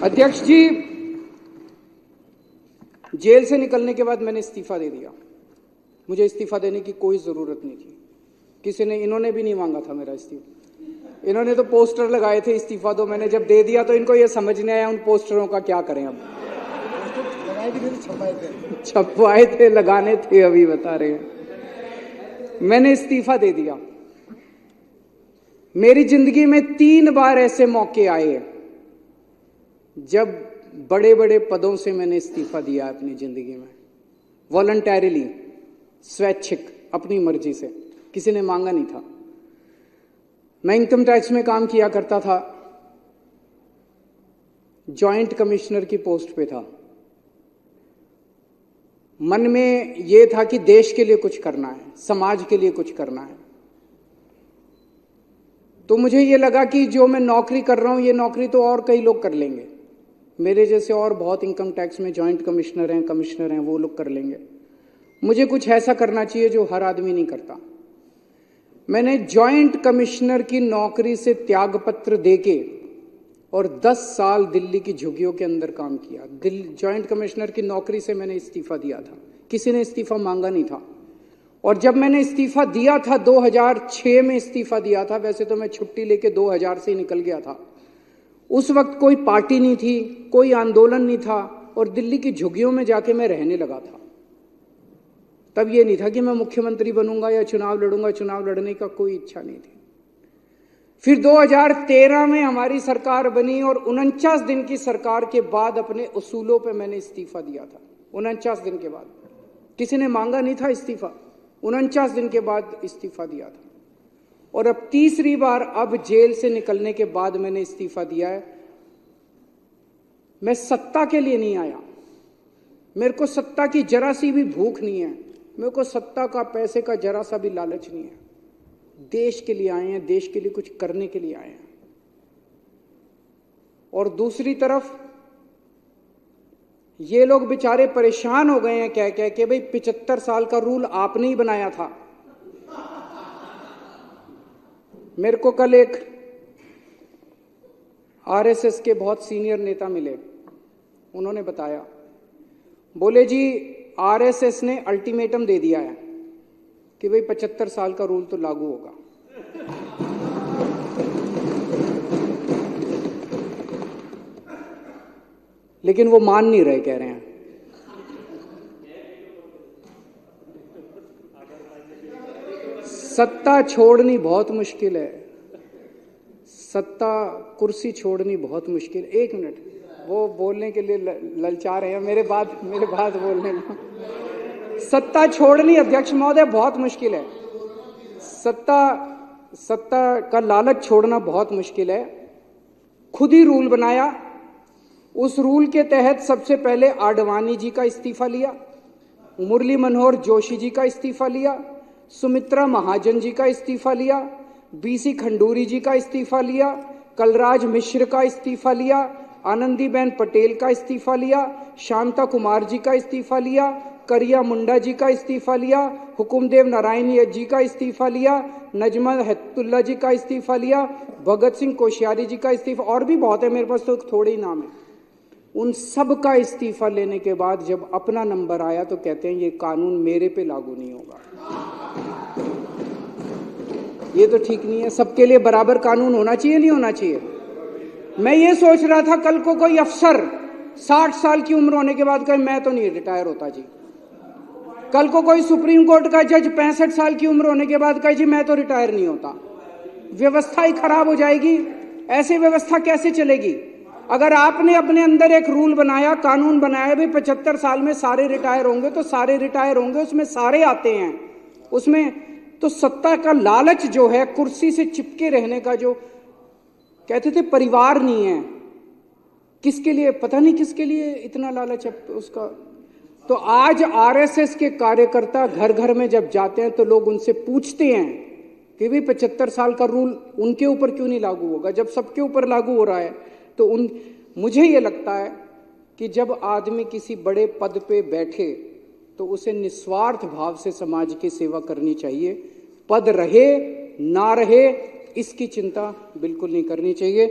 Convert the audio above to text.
अध्यक्ष जी, जेल से निकलने के बाद मैंने इस्तीफा दे दिया। मुझे इस्तीफा देने की कोई जरूरत नहीं थी। इन्होंने भी नहीं मांगा था मेरा इस्तीफा। इन्होंने तो पोस्टर लगाए थे इस्तीफा दो। मैंने जब दे दिया तो इनको ये समझ नहीं आया उन पोस्टरों का क्या करें। अब छपवाए थे, लगाने थे, अभी बता रहे हैं। मैंने इस्तीफा दे दिया। मेरी जिंदगी में 3 बार ऐसे मौके आए जब बड़े बड़े पदों से मैंने इस्तीफा दिया अपनी जिंदगी में, वॉलंटरीली, स्वैच्छिक, अपनी मर्जी से, किसी ने मांगा नहीं था। मैं इनकम टैक्स में काम किया करता था, जॉइंट कमिश्नर की पोस्ट पे था। मन में यह था कि देश के लिए कुछ करना है, समाज के लिए कुछ करना है। तो मुझे यह लगा कि जो मैं नौकरी कर रहा हूं, ये नौकरी तो और कई लोग कर लेंगे, मेरे जैसे और बहुत इनकम टैक्स में जॉइंट कमिश्नर हैं, कमिश्नर हैं, वो लोग कर लेंगे। मुझे कुछ ऐसा करना चाहिए जो हर आदमी नहीं करता। मैंने जॉइंट कमिश्नर की नौकरी से त्यागपत्र देके और 10 साल दिल्ली की झुग्गियों के अंदर काम किया। जॉइंट कमिश्नर की नौकरी से मैंने इस्तीफा दिया था। किसी ने इस्तीफा मांगा नहीं था। और जब मैंने इस्तीफा दिया था, 2006 में इस्तीफा दिया था, वैसे तो मैं छुट्टी लेके 2000 से ही निकल गया था। उस वक्त कोई पार्टी नहीं थी, कोई आंदोलन नहीं था, और दिल्ली की झुग्गियों में जाके मैं रहने लगा था। तब ये नहीं था कि मैं मुख्यमंत्री बनूंगा या चुनाव लड़ूंगा। चुनाव लड़ने का कोई इच्छा नहीं थी। फिर 2013 में हमारी सरकार बनी और 49 दिन की सरकार के बाद अपने उसूलों पे मैंने इस्तीफा दिया था। 49 दिन के बाद, किसी ने मांगा नहीं था इस्तीफा, 49 दिन के बाद इस्तीफा दिया था। और अब तीसरी बार, अब जेल से निकलने के बाद मैंने इस्तीफा दिया है। मैं सत्ता के लिए नहीं आया, मेरे को सत्ता की जरा सी भी भूख नहीं है, मेरे को सत्ता का, पैसे का जरा सा भी लालच नहीं है। देश के लिए आए हैं, देश के लिए कुछ करने के लिए आए हैं। और दूसरी तरफ ये लोग बेचारे परेशान हो गए हैं कह कह के, भाई 75 साल का रूल आपने ही बनाया था। मेरे को कल एक आरएसएस के बहुत सीनियर नेता मिले, उन्होंने बताया, बोले जी आरएसएस ने अल्टीमेटम दे दिया है कि भाई 75 साल का रूल तो लागू होगा। लेकिन वो मान नहीं रहे, कह रहे हैं सत्ता छोड़नी बहुत मुश्किल है, सत्ता कुर्सी छोड़नी बहुत मुश्किल। 1 मिनट, वो बोलने के लिए ललचा रहे हैं, मेरे बाद बोलने लो। सत्ता छोड़नी अध्यक्ष महोदय बहुत मुश्किल है। सत्ता का लालच छोड़ना बहुत मुश्किल है। खुद ही रूल बनाया, उस रूल के तहत सबसे पहले आडवाणी जी का इस्तीफा लिया, मुरली मनोहर जोशी जी का इस्तीफा लिया, सुमित्रा महाजन जी का इस्तीफा लिया, बीसी खंडूरी जी का इस्तीफा लिया, कलराज मिश्र का इस्तीफा लिया, आनंदीबेन पटेल का इस्तीफा लिया, शांता कुमार जी का इस्तीफा लिया, करिया मुंडा जी का इस्तीफा लिया, हुकुमदेव नारायण जी का इस्तीफा लिया, नजमा हेतुल्ला जी का इस्तीफा लिया, भगत सिंह कोश्यारी जी का इस्तीफा, और भी बहुत है, मेरे पास तो थोड़े ही नाम है। उन सब का इस्तीफा लेने के बाद जब अपना नंबर आया तो कहते हैं ये कानून मेरे पे लागू नहीं होगा। ये तो ठीक नहीं है। सबके लिए बराबर कानून होना चाहिए, नहीं होना चाहिए? मैं ये सोच रहा था कल को कोई अफसर 60 साल की उम्र होने के बाद कहे मैं तो नहीं रिटायर होता जी। कल को कोई सुप्रीम कोर्ट का जज 65 साल की उम्र होने के बाद कहे जी मैं तो रिटायर नहीं होता। व्यवस्था ही खराब हो जाएगी। ऐसी व्यवस्था कैसे चलेगी? अगर आपने अपने अंदर एक रूल बनाया, कानून बनाया, भी 75 साल में सारे रिटायर होंगे, तो सारे रिटायर होंगे, उसमें सारे आते हैं, उसमें तो सत्ता का लालच जो है, कुर्सी से चिपके रहने का, जो कहते थे परिवार नहीं है, किसके लिए, पता नहीं किसके लिए इतना लालच है उसका। तो आज आरएसएस के कार्यकर्ता घर घर में जब जाते हैं तो लोग उनसे पूछते हैं कि भाई 75 साल का रूल उनके ऊपर क्यों नहीं लागू होगा, जब सबके ऊपर लागू हो रहा है। तो मुझे ये लगता है कि जब आदमी किसी बड़े पद पे बैठे तो उसे निस्वार्थ भाव से समाज की सेवा करनी चाहिए। पद रहे ना रहे इसकी चिंता बिल्कुल नहीं करनी चाहिए।